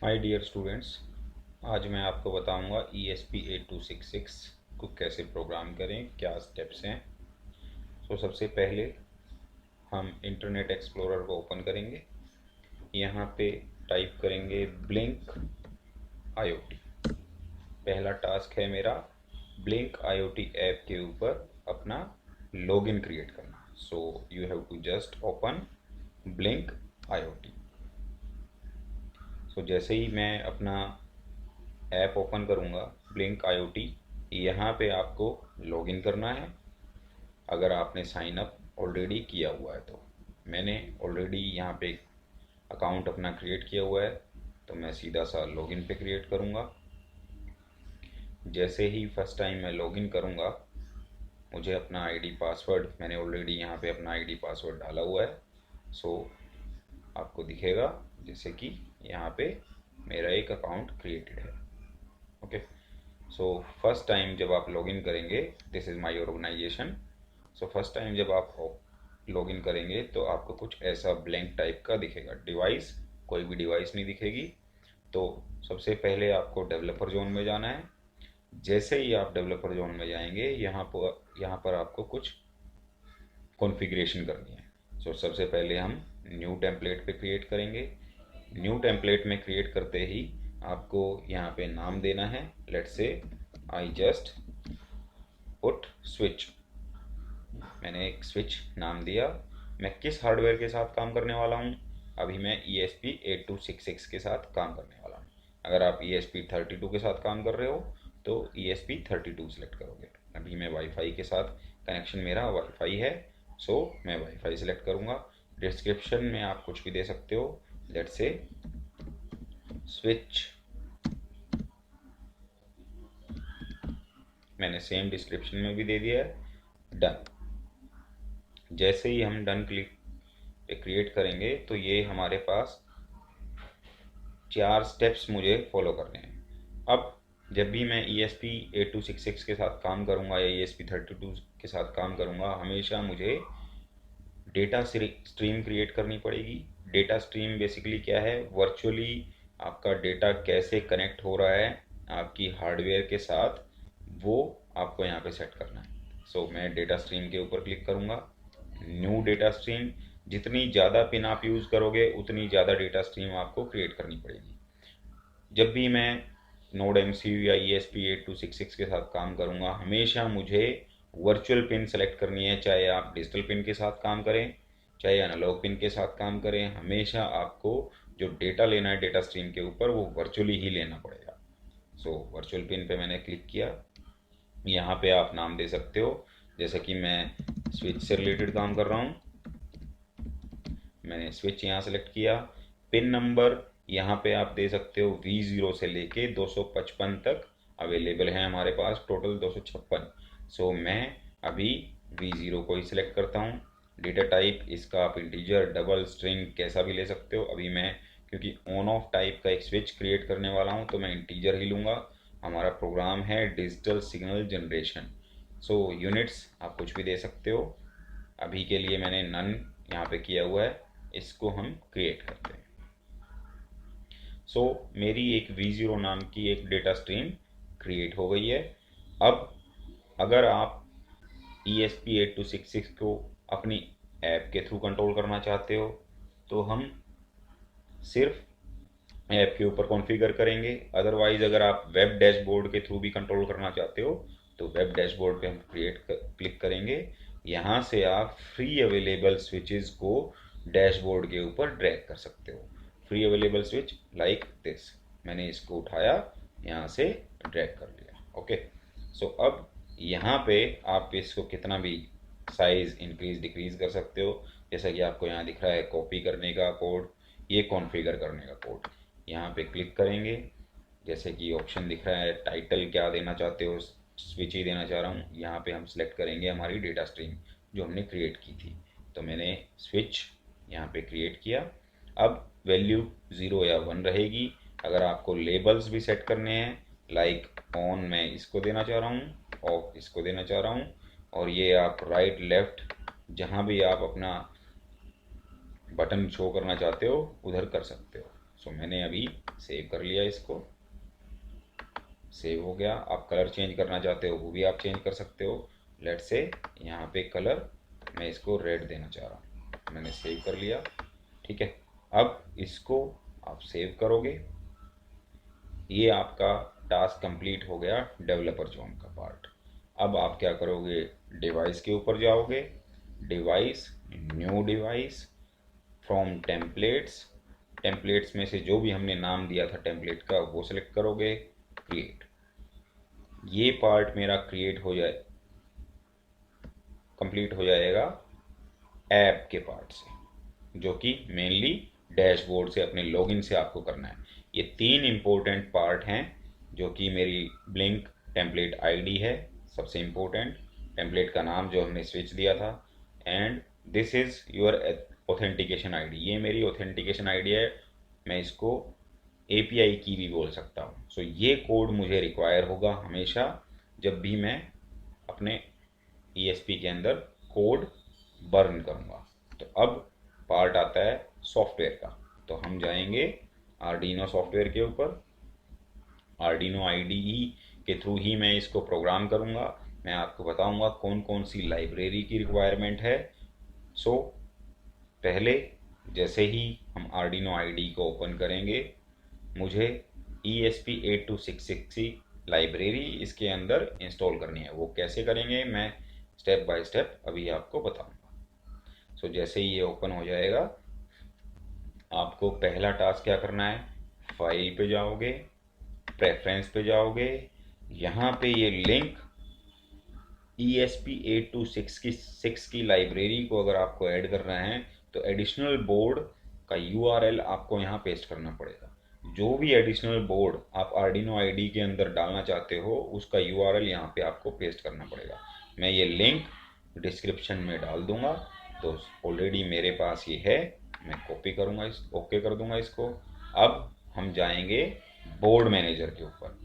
Hi dear students, आज मैं आपको बताऊंगा ESP8266 को कैसे प्रोग्राम करें, क्या स्टेप्स हैं। सबसे पहले हम इंटरनेट एक्सप्लोरर को ओपन करेंगे। यहाँ पे टाइप करेंगे ब्लिंक IoT। पहला टास्क है मेरा ब्लिंक IoT ऐप के ऊपर अपना लॉगिन क्रिएट करना। You have to just open blink IoT। जैसे ही मैं अपना ऐप ओपन करूँगा ब्लिंक IoT, यहाँ पे आपको लॉगिन करना है। अगर आपने साइन अप ऑलरेडी किया हुआ है तो मैंने ऑलरेडी यहाँ पे अकाउंट अपना क्रिएट किया हुआ है, तो मैं सीधा सा लॉगिन पे क्रिएट करूँगा। जैसे ही फर्स्ट टाइम मैं लॉगिन करूँगा, मुझे अपना आईडी पासवर्ड, मैंने ऑलरेडी यहाँ पे अपना आईडी पासवर्ड डाला हुआ है। आपको दिखेगा जैसे कि यहाँ पे मेरा एक अकाउंट क्रिएटेड है। ओके, फर्स्ट टाइम जब आप लॉगिन करेंगे, this is my organisation. First time जब आप लॉगिन करेंगे तो आपको कुछ ऐसा ब्लैंक टाइप का दिखेगा। डिवाइस, कोई भी डिवाइस नहीं दिखेगी। तो सबसे पहले आपको डेवलपर जोन में जाना है। जैसे ही आप डेवलपर जोन में जाएंगे, यहाँ पर आपको कुछ कॉन्फ़िगरेशन करनी है। सबसे पहले हम न्यू टेम्पलेट पे क्रिएट करेंगे। न्यू टेम्पलेट में क्रिएट करते ही आपको यहाँ पे नाम देना है। Let's say I just put switch. मैंने एक स्विच नाम दिया। मैं किस हार्डवेयर के साथ काम करने वाला हूँ? अभी मैं ESP8266 के साथ काम करने वाला हूँ। अगर आप ESP32 के साथ काम कर रहे हो तो ESP32 सेलेक्ट करोगे। अभी मैं वाईफाई के साथ कनेक्शन, मेरा वाईफाई है, मैं वाईफाई सेलेक्ट करूँगा। डिस्क्रिप्शन में आप कुछ भी दे सकते हो। लेट्स से स्विच, मैंने सेम डिस्क्रिप्शन में भी दे दिया है। डन। जैसे ही हम डन क्लिक पे क्रिएट करेंगे तो ये हमारे पास 4 स्टेप्स मुझे फॉलो करने हैं। अब जब भी मैं ESP8266 के साथ काम करूँगा या ESP32 के साथ काम करूँगा, हमेशा मुझे डेटा स्ट्रीम क्रिएट करनी पड़ेगी। डेटा स्ट्रीम बेसिकली क्या है? वर्चुअली आपका डेटा कैसे कनेक्ट हो रहा है आपकी हार्डवेयर के साथ, वो आपको यहाँ पे सेट करना है। मैं डेटा स्ट्रीम के ऊपर क्लिक करूँगा। न्यू डेटा स्ट्रीम, जितनी ज़्यादा पिन आप यूज़ करोगे उतनी ज़्यादा डेटा स्ट्रीम आपको क्रिएट करनी पड़ेगी। जब भी मैं नोड MCU या ESP8266 के साथ काम करूँगा, हमेशा मुझे वर्चुअल पिन सेलेक्ट करनी है। चाहे आप डिजिटल पिन के साथ काम करें, चाहे एनालॉग पिन के साथ काम करें, हमेशा आपको जो डेटा लेना है डेटा स्ट्रीम के ऊपर, वो वर्चुअली ही लेना पड़ेगा। वर्चुअल पिन पे मैंने क्लिक किया। यहाँ पे आप नाम दे सकते हो, जैसे कि मैं स्विच से रिलेटेड काम कर रहा हूँ, मैंने स्विच यहाँ सेलेक्ट किया। पिन नंबर यहाँ पे आप दे सकते हो V0 से लेके 255 तक अवेलेबल है हमारे पास, टोटल 256। मैं अभी V0 को ही सिलेक्ट करता हूँ। डेटा टाइप इसका आप इंटीजर, डबल, स्ट्रिंग कैसा भी ले सकते हो। अभी मैं क्योंकि ऑन ऑफ टाइप का एक स्विच क्रिएट करने वाला हूँ तो मैं इंटीजर ही लूँगा। हमारा प्रोग्राम है डिजिटल सिग्नल जनरेशन। यूनिट्स आप कुछ भी दे सकते हो। अभी के लिए मैंने नन यहाँ पे किया हुआ है, इसको हम क्रिएट करते हैं। मेरी एक V0 नाम की एक डेटा स्ट्रीम क्रिएट हो गई है। अब अगर आप ESP8266 को अपनी ऐप के थ्रू कंट्रोल करना चाहते हो तो हम सिर्फ ऐप के ऊपर कॉन्फ़िगर करेंगे। अदरवाइज़ अगर आप वेब डैशबोर्ड के थ्रू भी कंट्रोल करना चाहते हो तो वेब डैशबोर्ड पे हम क्लिक करेंगे। यहाँ से आप फ्री अवेलेबल स्विचेस को डैशबोर्ड के ऊपर ड्रैग कर सकते हो। Free available switch like this, मैंने इसको उठाया, यहाँ से ड्रैग कर लिया। ओके, अब यहाँ पे आप इसको कितना भी साइज़ इंक्रीज डिक्रीज कर सकते हो। जैसा कि आपको यहाँ दिख रहा है कॉपी करने का कोड, ये कॉन्फ़िगर करने का कोड। यहाँ पे क्लिक करेंगे, जैसे कि ऑप्शन दिख रहा है टाइटल क्या देना चाहते हो, स्विच ही देना चाह रहा हूँ। यहाँ पे हम सिलेक्ट करेंगे हमारी डेटा स्ट्रीम जो हमने क्रिएट की थी। तो मैंने स्विच यहाँ पे क्रिएट किया। अब वैल्यू 0 या 1 रहेगी। अगर आपको लेबल्स भी सेट करने हैं, लाइक ऑन मैं इसको देना चाह रहा हूँ, ऑफ इसको देना चाह रहा हूँ, और ये आप राइट लेफ्ट जहाँ भी आप अपना बटन शो करना चाहते हो उधर कर सकते हो। सो मैंने अभी सेव कर लिया इसको, सेव हो गया। आप कलर चेंज करना चाहते हो वो भी आप चेंज कर सकते हो। लेट्स से यहाँ पे कलर मैं इसको रेड देना चाह रहा हूँ, मैंने सेव कर लिया। ठीक है, अब इसको आप सेव करोगे, ये आपका टास्क कंप्लीट हो गया डेवलपर जोन का पार्ट। अब आप क्या करोगे, डिवाइस के ऊपर जाओगे, device, new device, from templates, templates में से जो भी हमने नाम दिया था टेम्पलेट का वो सिलेक्ट करोगे, क्रिएट। ये पार्ट मेरा क्रिएट हो जाए, कंप्लीट हो जाएगा ऐप के पार्ट से, जो कि मेनली डैशबोर्ड से अपने लॉगिन से आपको करना है। ये 3 इंपॉर्टेंट पार्ट हैं जो कि मेरी ब्लिंक टेम्पलेट आईडी है, सबसे इंपॉर्टेंट टेम्पलेट का नाम जो हमने स्विच दिया था, and this is your authentication ID. ये मेरी ऑथेंटिकेशन आईडी है, मैं इसको एपीआई की भी बोल सकता हूँ। सो ये कोड मुझे रिक्वायर होगा हमेशा जब भी मैं अपने ईएसपी के अंदर कोड बर्न करूँगा। तो अब पार्ट आता है सॉफ्टवेयर का, तो हम जाएंगे आर्डिनो सॉफ्टवेयर के ऊपर। आर्डिनो आईडीई के थ्रू ही मैं इसको प्रोग्राम करूँगा। मैं आपको बताऊँगा कौन कौन सी लाइब्रेरी की रिक्वायरमेंट है। सो पहले जैसे ही हम आर्डिनो आईडी को ओपन करेंगे, मुझे ESP8266 लाइब्रेरी इसके अंदर इंस्टॉल करनी है। वो कैसे करेंगे मैं स्टेप बाय स्टेप अभी आपको बताऊंगा। सो जैसे ही ये ओपन हो जाएगा, आपको पहला टास्क क्या करना है, फाइल पे जाओगे, प्रेफरेंस पे जाओगे, यहाँ पे ये लिंक ESP8266 की लाइब्रेरी को अगर आपको ऐड करना है तो एडिशनल बोर्ड का URL आपको यहाँ पेस्ट करना पड़ेगा। जो भी एडिशनल बोर्ड आप आर्डिनो आईडी के अंदर डालना चाहते हो उसका URL यहाँ पे आपको पेस्ट करना पड़ेगा। मैं ये लिंक डिस्क्रिप्शन में डाल दूंगा। तो ऑलरेडी मेरे पास ये है, मैं कॉपी करूँगा, ओके कर दूंगा इसको। अब हम जाएंगे बोर्ड मैनेजर के ऊपर।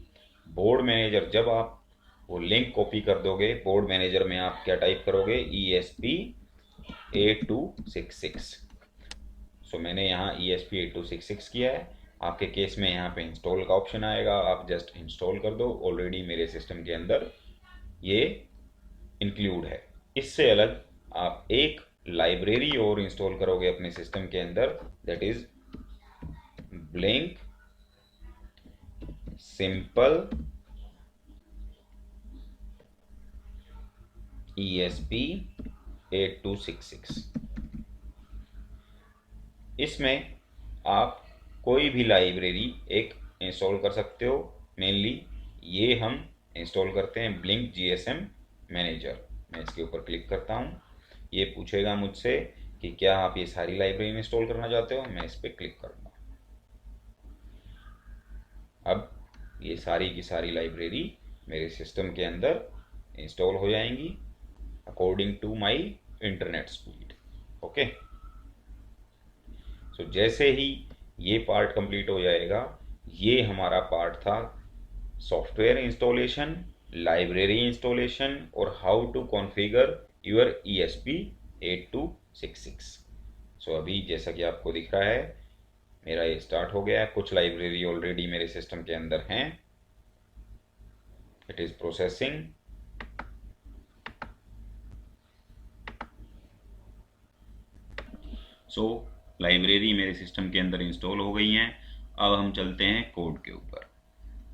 बोर्ड मैनेजर, जब आप वो लिंक कॉपी कर दोगे, बोर्ड मैनेजर में आप क्या टाइप करोगे, ESP8266। सो मैंने यहाँ ESP8266 किया है। आपके केस में यहाँ पे इंस्टॉल का ऑप्शन आएगा, आप जस्ट इंस्टॉल कर दो। ऑलरेडी मेरे सिस्टम के अंदर ये इंक्लूड है। इससे अलग आप एक लाइब्रेरी और इंस्टॉल करोगे अपने सिस्टम के अंदर, that is blink simple ESP8266। इसमें आप कोई भी लाइब्रेरी एक इंस्टॉल कर सकते हो। मेनली ये हम इंस्टॉल करते हैं ब्लिंक GSM मैनेजर। मैं इसके ऊपर क्लिक करता हूँ, ये पूछेगा मुझसे कि क्या आप ये सारी लाइब्रेरी इंस्टॉल करना चाहते हो, मैं इस पर क्लिक करूँगा। अब ये सारी की सारी लाइब्रेरी मेरे सिस्टम के अंदर इंस्टॉल हो जाएंगी according to my internet speed. Okay, so जैसे ही ये पार्ट कंप्लीट हो जाएगा, ये हमारा पार्ट था सॉफ्टवेयर इंस्टॉलेशन, लाइब्रेरी इंस्टॉलेशन और how to configure your ESP8266। So अभी जैसा कि आपको दिख रहा है मेरा ये स्टार्ट हो गया है। कुछ लाइब्रेरी ऑलरेडी मेरे सिस्टम के अंदर हैं, it is processing. So library मेरे सिस्टम के अंदर इंस्टॉल हो गई हैं। अब हम चलते हैं कोड के ऊपर।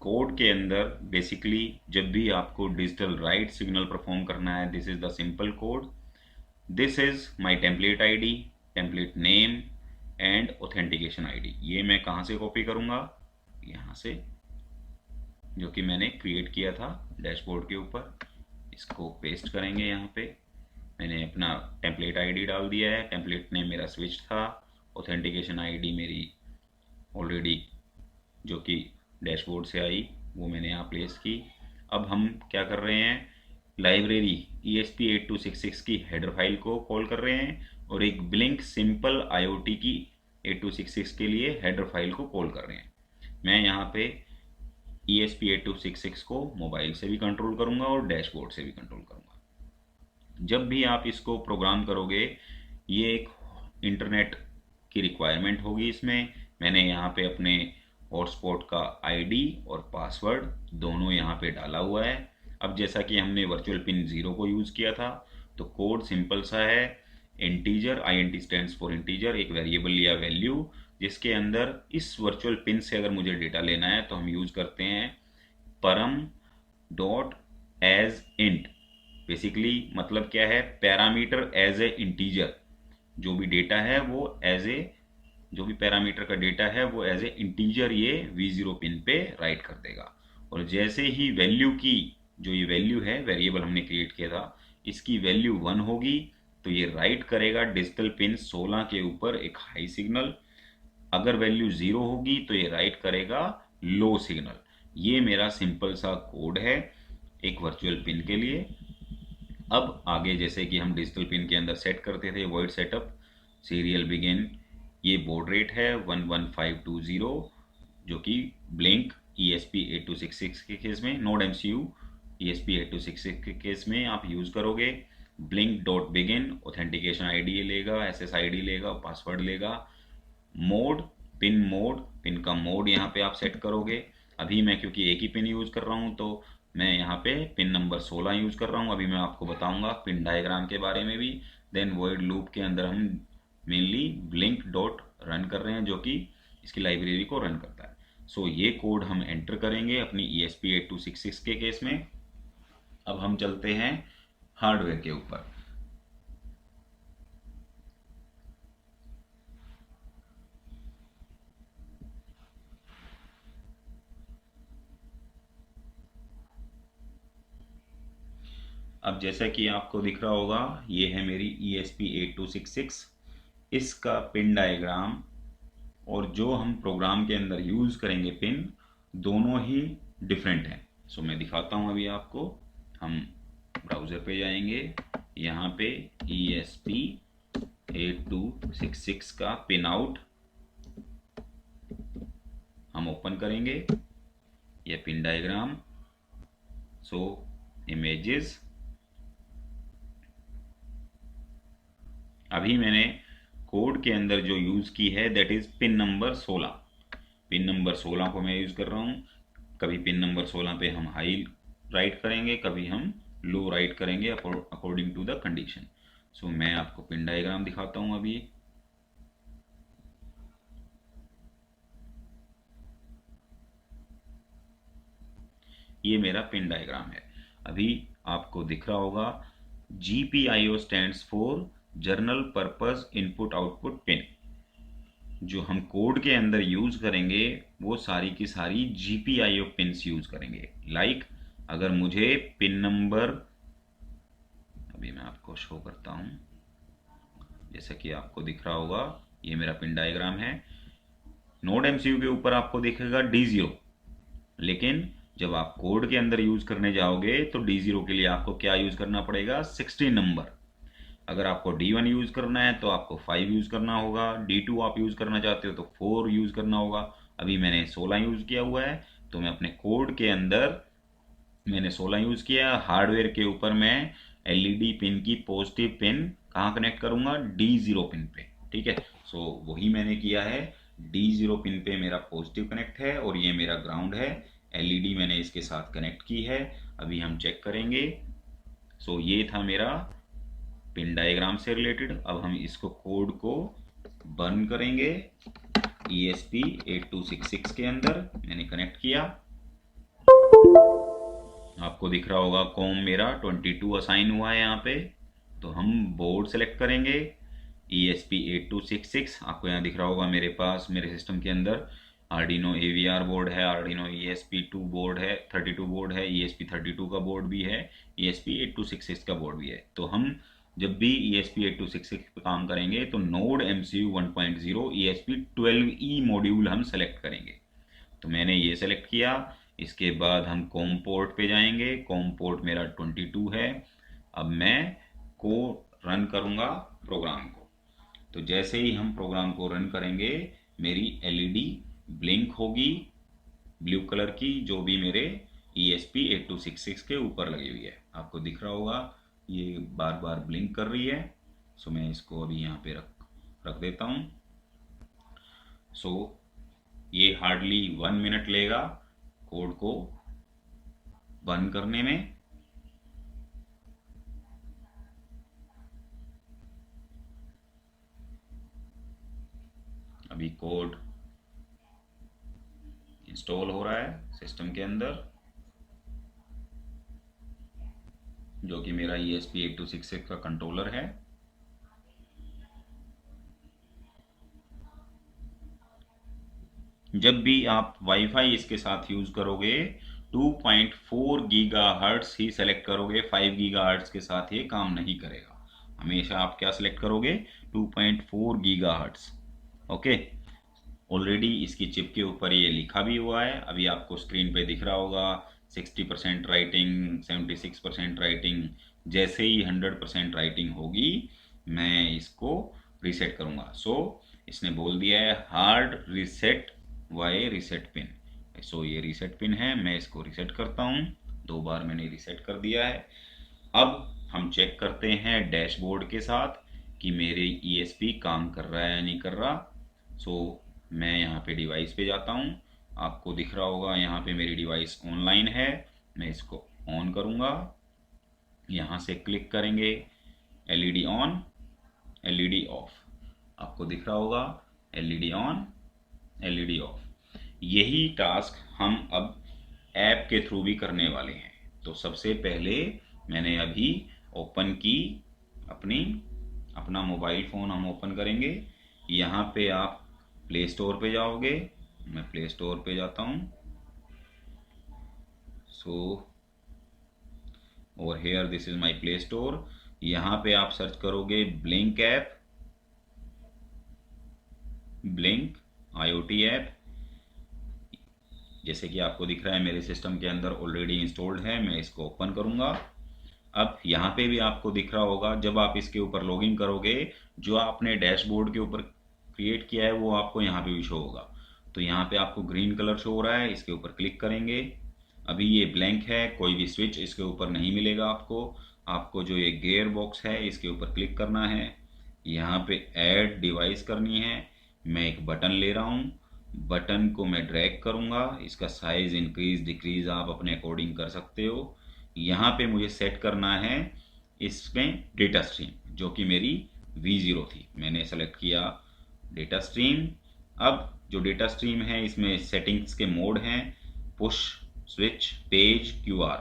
कोड के अंदर बेसिकली जब भी आपको डिजिटल राइट सिग्नल परफॉर्म करना है, this is the simple code. This is my template ID, template name and authentication ID. ये मैं कहाँ से कॉपी करूँगा, यहाँ से, जो कि मैंने क्रिएट किया था डैशबोर्ड के ऊपर। इसको पेस्ट करेंगे यहाँ पे। मैंने अपना टेम्पलेट आईडी डाल दिया है, टेम्पलेट नेम मेरा स्विच था, ऑथेंटिकेशन आईडी मेरी ऑलरेडी जो कि डैशबोर्ड से आई वो मैंने यहाँ प्लेस की। अब हम क्या कर रहे हैं, लाइब्रेरी ESP8266 की हेडर फाइल को कॉल कर रहे हैं और एक ब्लिंक सिंपल IoT की 8266 के लिए हेडर फाइल को कॉल कर रहे हैं। मैं यहाँ पे ESP8266 को मोबाइल से भी कंट्रोल करूँगा और डैशबोर्ड से भी कंट्रोल करूँगा। जब भी आप इसको प्रोग्राम करोगे, ये एक इंटरनेट की रिक्वायरमेंट होगी। इसमें मैंने यहाँ पे अपने हॉटस्पॉट का आईडी और पासवर्ड दोनों यहाँ पे डाला हुआ है। अब जैसा कि हमने वर्चुअल पिन 0 को यूज़ किया था, तो कोड सिंपल सा है। Integer, INT stands for integer, एक वेरिएबल या वैल्यू जिसके अंदर इस वर्चुअल पिन से अगर मुझे डेटा लेना है तो हम यूज़ करते हैं परम डॉट एज इंट। बेसिकली मतलब क्या है, पैरामीटर एज ए इंटीजर, जो भी डेटा है वो एज ए, जो भी पैरामीटर का डेटा है वो एज ए इंटीजर ये V0 पिन पे राइट कर देगा। और जैसे ही वैल्यू की, जो ये वैल्यू है वेरिएबल हमने क्रिएट किया था, इसकी वैल्यू 1 होगी तो ये राइट करेगा डिजिटल पिन 16 के ऊपर एक हाई सिग्नल। अगर वैल्यू 0 होगी तो ये राइट करेगा लो सिग्नल। ये मेरा सिंपल सा कोड है एक वर्चुअल पिन के लिए। अब आगे जैसे कि हम डिजिटल पिन के अंदर सेट करते थे वॉइड सेटअप सीरियल बिगिन, ये बॉड रेट है 11520, जो कि ब्लिंक ESP8266 के केस में, नोड MCU ESP8266 के केस में आप यूज़ करोगे। Blink dot begin authentication ID लेगा, SSID लेगा, पासवर्ड लेगा। मोड, पिन का मोड यहाँ पे आप सेट करोगे। अभी मैं क्योंकि एक ही पिन यूज़ कर रहा हूँ तो मैं यहाँ पे पिन नंबर 16 यूज़ कर रहा हूँ। अभी मैं आपको बताऊँगा पिन डायग्राम के बारे में भी। देन वॉइड लूप के अंदर हम मेनली ब्लिंक डॉट रन कर रहे हैं जो कि इसकी लाइब्रेरी को रन करता है। सो ये कोड हम एंटर करेंगे अपनी ESP8266 के केस में। अब हम चलते हैं हार्डवेयर के ऊपर। अब जैसा कि आपको दिख रहा होगा, ये है मेरी ESP8266, इसका पिन डायग्राम और जो हम प्रोग्राम के अंदर यूज़ करेंगे पिन, दोनों ही डिफरेंट हैं। सो मैं दिखाता हूँ अभी आपको। हम ब्राउज़र पे जाएंगे, यहाँ पे ESP8266 का पिन आउट हम ओपन करेंगे, ये पिन डायग्राम। सो इमेजेस, अभी मैंने कोड के अंदर जो यूज़ की है that is pin number 16। Pin number 16 को मैं यूज़ कर रहा हूँ। कभी पिन नंबर 16 पे हम हाई राइट करेंगे, कभी हम लो राइट करेंगे अकॉर्डिंग टू द कंडीशन। सो मैं आपको पिन डायग्राम दिखाता हूँ अभी। ये मेरा पिन डायग्राम है। अभी आपको दिख रहा होगा GPIO stands for journal purpose input output pin. जो हम कोड के अंदर यूज करेंगे वो सारी की सारी GPIO पिन्स यूज करेंगे। लाइक अगर मुझे पिन नंबर, अभी मैं आपको शो करता हूं, जैसा कि आपको दिख रहा होगा ये मेरा पिन डायग्राम है। नोड MCU के ऊपर आपको दिखेगा D0, लेकिन जब आप कोड के अंदर यूज करने जाओगे तो D0 के लिए आपको क्या यूज करना पड़ेगा, 16 नंबर। अगर आपको D1 यूज करना है तो आपको 5 यूज करना होगा, D2 आप यूज करना चाहते हो तो 4 यूज करना होगा। अभी मैंने 16 यूज किया हुआ है, तो मैं अपने कोड के अंदर मैंने 16 यूज किया। हार्डवेयर के ऊपर मैं LED पिन की पॉजिटिव पिन कहाँ कनेक्ट करूंगा, D0 पिन पे। ठीक है, सो वही मैंने किया है। D0 पिन पे मेरा पॉजिटिव कनेक्ट है और ये मेरा ग्राउंड है। LED मैंने इसके साथ कनेक्ट की है। अभी हम चेक करेंगे। सो ये था मेरा पिन डायग्राम से रिलेटेड। अब हम इसको कोड को बर्न करेंगे। ESP8266 के अंदर मैंने कनेक्ट किया। आपको दिख रहा होगा कॉम मेरा 22 असाइन हुआ है यहाँ पे। तो हम बोर्ड सेलेक्ट करेंगे ESP8266। आपको यहाँ दिख रहा होगा मेरे पास मेरे सिस्टम के अंदर Arduino AVR बोर्ड है, Arduino ESP2 बोर्ड है, 32 बोर्ड है, ESP32 का बोर्ड भी है, ESP8266 का बोर्ड भी है। तो हम जब भी ESP8266 पे काम करेंगे तो नोड MCU 1.0 ESP12E मॉड्यूल हम सेलेक्ट करेंगे। तो मैंने ये सेलेक्ट किया। इसके बाद हम कॉम पोर्ट पे जाएंगे। कॉम पोर्ट मेरा 22 है। अब मैं को रन करूँगा प्रोग्राम को। तो जैसे ही हम प्रोग्राम को रन करेंगे मेरी LED ब्लिंक होगी ब्लू कलर की, जो भी मेरे ESP8266 के ऊपर लगी हुई है। आपको दिख रहा होगा ये बार बार ब्लिंक कर रही है। सो मैं इसको अभी यहाँ पे रख देता हूँ। सो ये हार्डली 1 मिनट लेगा कोड को बंद करने में। अभी कोड इंस्टॉल हो रहा है सिस्टम के अंदर, जो कि मेरा ESP8266 का कंट्रोलर है। जब भी आप वाईफाई इसके साथ यूज करोगे 2.4 गीगाहर्ट्ज ही सेलेक्ट करोगे, 5 गीगाहर्ट्ज के साथ ये काम नहीं करेगा। हमेशा आप क्या सेलेक्ट करोगे? 2.4 गीगाहर्ट्ज। ओके, ऑलरेडी इसकी चिप के ऊपर ये लिखा भी हुआ है, अभी आपको स्क्रीन पे दिख रहा होगा 60% राइटिंग, 76% राइटिंग। जैसे ही 100% राइटिंग होगी मैं इसको रीसेट करूंगा। सो इसने बोल दिया है hard reset why reset pin. So ये रीसेट पिन है, मैं इसको रीसेट करता हूँ। 2 बार मैंने रीसेट कर दिया है। अब हम चेक करते हैं डैशबोर्ड के साथ कि मेरे ESP काम कर रहा है या नहीं कर रहा। सो मैं यहाँ पे डिवाइस पे जाता हूँ, आपको दिख रहा होगा यहाँ पे मेरी डिवाइस ऑनलाइन है। मैं इसको ऑन करूँगा, यहाँ से क्लिक करेंगे LED ऑन, LED ऑफ। आपको दिख रहा होगा LED ऑन, LED ऑफ। यही टास्क हम अब ऐप के थ्रू भी करने वाले हैं। तो सबसे पहले मैंने अभी ओपन की अपना मोबाइल फ़ोन हम ओपन करेंगे। यहाँ पे आप प्ले स्टोर पे जाओगे, मैं प्ले स्टोर पे जाता हूँ। So over here this is my play store. यहाँ पे आप सर्च करोगे Blynk app, blink IoT app. जैसे कि आपको दिख रहा है मेरे सिस्टम के अंदर ऑलरेडी इंस्टॉल्ड है। मैं इसको ओपन करूंगा। अब यहाँ पे भी आपको दिख रहा होगा, जब आप इसके ऊपर लॉगिन करोगे जो आपने डैशबोर्ड के ऊपर क्रिएट किया है वो आपको यहाँ पे भी शो होगा। तो यहाँ पे आपको ग्रीन कलर शो हो रहा है, इसके ऊपर क्लिक करेंगे। अभी ये ब्लैंक है, कोई भी स्विच इसके ऊपर नहीं मिलेगा आपको जो ये गेयर बॉक्स है इसके ऊपर क्लिक करना है। यहाँ पे ऐड डिवाइस करनी है। मैं एक बटन ले रहा हूँ, बटन को मैं ड्रैग करूँगा। इसका साइज इंक्रीज डिक्रीज आप अपने अकॉर्डिंग कर सकते हो। यहाँ पे मुझे सेट करना है इसमें डेटा स्ट्रीम, जो कि मेरी V0 थी। मैंने सेलेक्ट किया डेटा स्ट्रीम। अब जो डेटा स्ट्रीम है इसमें सेटिंग्स के मोड हैं, पुश, स्विच, पेज, QR।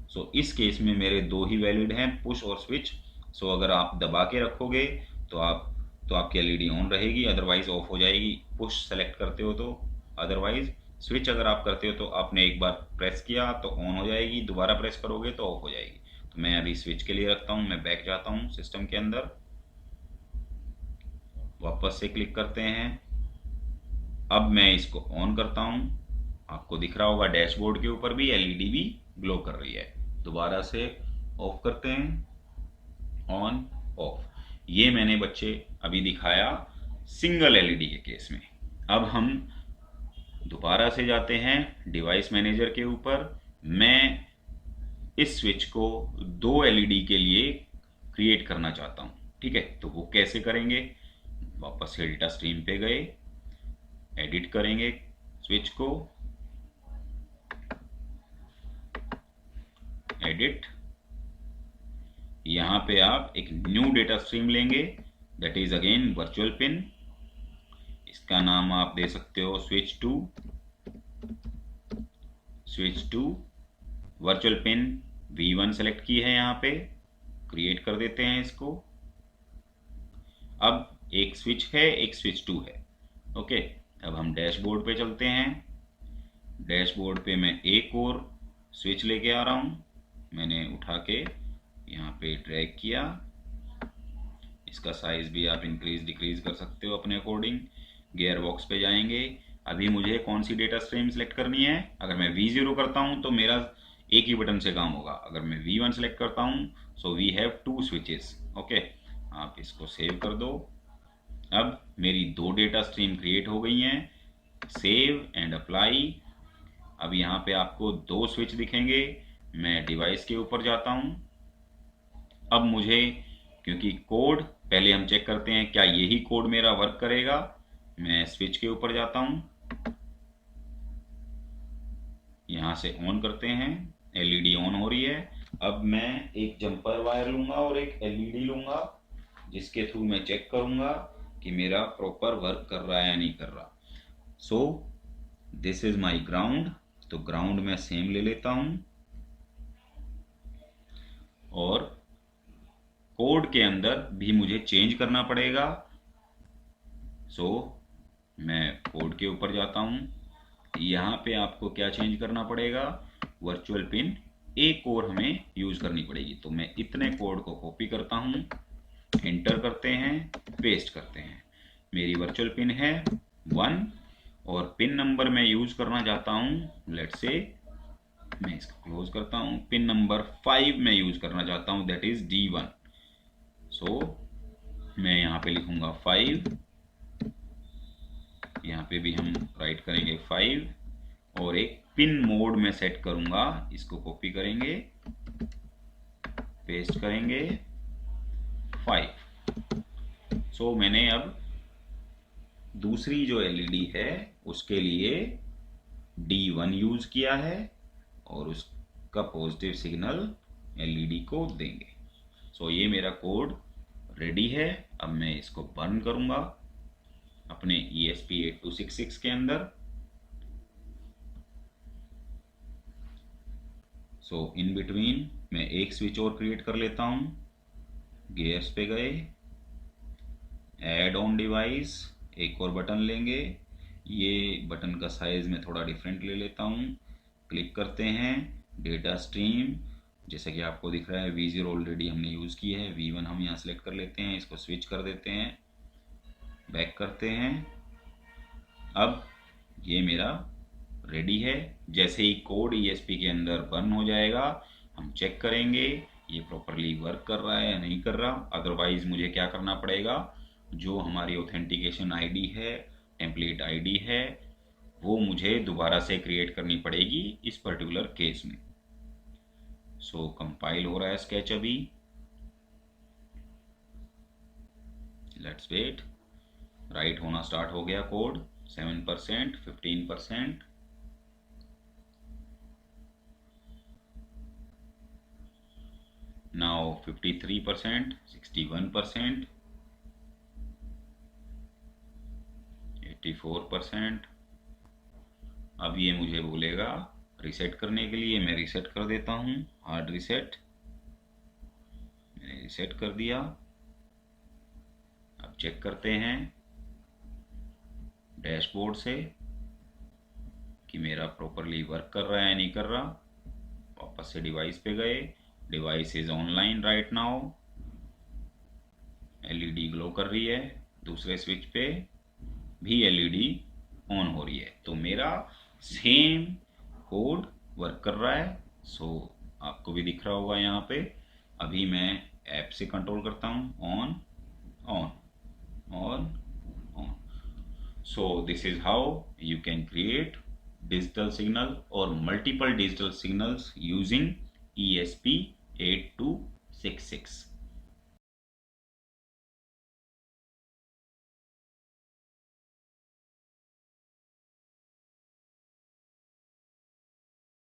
सो इस केस में मेरे 2 ही वैलिड हैं, पुश और स्विच। सो अगर आप दबा के रखोगे तो आपकी LED ऑन रहेगी, अदरवाइज ऑफ हो जाएगी। पुश सेलेक्ट करते हो तो, अदरवाइज स्विच अगर आप करते हो तो आपने एक बार प्रेस किया तो ऑन हो जाएगी, दोबारा प्रेस करोगे तो ऑफ हो जाएगी। तो मैं अभी स्विच के लिए रखता हूँ। मैं बैक जाता हूँ सिस्टम के अंदर, वापस से क्लिक करते हैं। अब मैं इसको ऑन करता हूँ। आपको दिख रहा होगा डैशबोर्ड के ऊपर भी LED भी ग्लो कर रही है। दोबारा से ऑफ करते हैं, ऑन ऑफ। ये मैंने बच्चे अभी दिखाया सिंगल LED के केस में। अब हम दोबारा से जाते हैं डिवाइस मैनेजर के ऊपर। मैं इस स्विच को 2 LED के लिए क्रिएट करना चाहता हूँ, ठीक है। तो वो कैसे करेंगे? वापस से डेटा स्ट्रीम पे गए, एडिट करेंगे स्विच को, एडिट। यहाँ पे आप एक न्यू डेटा स्ट्रीम लेंगे, that is again virtual pin. इसका नाम आप दे सकते हो switch to virtual pin V1 select की है, यहाँ पे क्रिएट कर देते हैं इसको। अब एक स्विच है, एक स्विच 2 है। ओके, अब हम डैशबोर्ड पे चलते हैं। डैशबोर्ड पे मैं एक और स्विच लेके आ रहा हूँ। मैंने उठा के यहाँ पे ड्रैग किया। इसका साइज भी आप इंक्रीज डिक्रीज कर सकते हो अपने अकॉर्डिंग। गियर बॉक्स पे जाएंगे। अभी मुझे कौन सी डेटा स्ट्रीम सेलेक्ट करनी है? अगर मैं V0 करता हूँ तो मेरा एक ही बटन से काम होगा। अगर मैं V1 सेलेक्ट करता हूँ so we have 2 switches. Okay, आप इसको सेव कर दो। अब मेरी 2 डेटा स्ट्रीम क्रिएट हो गई हैं। Save and apply. अब यहाँ पे आपको 2 स्विच दिखेंगे। मैं डिवाइस के ऊपर जाता हूँ। अब मुझे, क्योंकि कोड पहले हम चेक करते हैं क्या यही कोड मेरा वर्क करेगा। मैं स्विच के ऊपर जाता हूँ, यहाँ से ऑन करते हैं, एलईडी ऑन हो रही है। अब मैं एक जंपर वायर लूंगा और एक एलईडी लूंगा, जिसके थ्रू मैं चेक करूंगा कि मेरा प्रॉपर वर्क कर रहा है या नहीं कर रहा। So this is my ground, तो ग्राउंड में सेम ले लेता हूं और कोड के अंदर भी मुझे चेंज करना पड़ेगा। सो मैं कोड के ऊपर जाता हूं। यहाँ पे आपको क्या चेंज करना पड़ेगा, वर्चुअल पिन एक और हमें यूज करनी पड़ेगी। तो मैं इतने कोड को कॉपी करता हूं, एंटर करते हैं, पेस्ट करते हैं। मेरी वर्चुअल पिन है 1 और पिन नंबर मैं यूज करना चाहता हूं, लेट्स से मैं इसको क्लोज करता हूं, पिन नंबर 5 मैं यूज करना चाहता हूं, दैट इज D1। सो मैं यहाँ पे लिखूंगा 5, यहाँ पे भी हम राइट करेंगे 5 और एक पिन मोड में सेट करूंगा। इसको कॉपी करेंगे, पेस्ट करेंगे 5। सो मैंने अब दूसरी जो एलईडी है उसके लिए D1 यूज किया है और उसका पॉजिटिव सिग्नल एलईडी को देंगे। सो ये मेरा कोड रेडी है। अब मैं इसको बर्न करूंगा अपने ESP8266 के अंदर। सो इन बिटवीन मैं एक स्विच और क्रिएट कर लेता हूं। गियर्स पे गए, ऐड ऑन डिवाइस, एक और बटन लेंगे। ये बटन का साइज मैं थोड़ा डिफरेंट ले लेता हूं। क्लिक करते हैं, डेटा स्ट्रीम, जैसे कि आपको दिख रहा है V0 ऑलरेडी हमने यूज़ की है, V1 हम यहाँ सेलेक्ट कर लेते हैं, इसको स्विच कर देते हैं, बैक करते हैं। अब ये मेरा रेडी है। जैसे ही कोड ESP के अंदर बर्न हो जाएगा हम चेक करेंगे ये प्रॉपरली वर्क कर रहा है या नहीं कर रहा। अदरवाइज मुझे क्या करना पड़ेगा, जो हमारी ऑथेंटिकेशन आईडी है, टेम्पलेट आईडी है, वो मुझे दोबारा से क्रिएट करनी पड़ेगी इस पर्टिकुलर केस में। सो कंपाइल हो रहा है स्केच अभी, लेट्स वेट। राइट होना स्टार्ट हो गया कोड, 7%, 15%, नाउ 53%, 61%, 84%। अब ये मुझे बोलेगा रिसेट करने के लिए, मैं रिसेट कर देता हूँ, हार्ड रिसेट। मैंने रिसेट कर दिया। अब चेक करते हैं डैशबोर्ड से कि मेरा प्रॉपरली वर्क कर रहा है या नहीं कर रहा। वापस से डिवाइस पे गए, device is online right now, LED glow कर रही है। दूसरे स्विच पे भी एलईडी ऑन हो रही है। तो मेरा सेम कोड वर्क कर रहा है। सो आपको भी दिख रहा होगा यहाँ पे। अभी मैं ऐप से कंट्रोल करता हूँ, on on on on. So this is how you can create digital signal or multiple digital signals using ESP8266।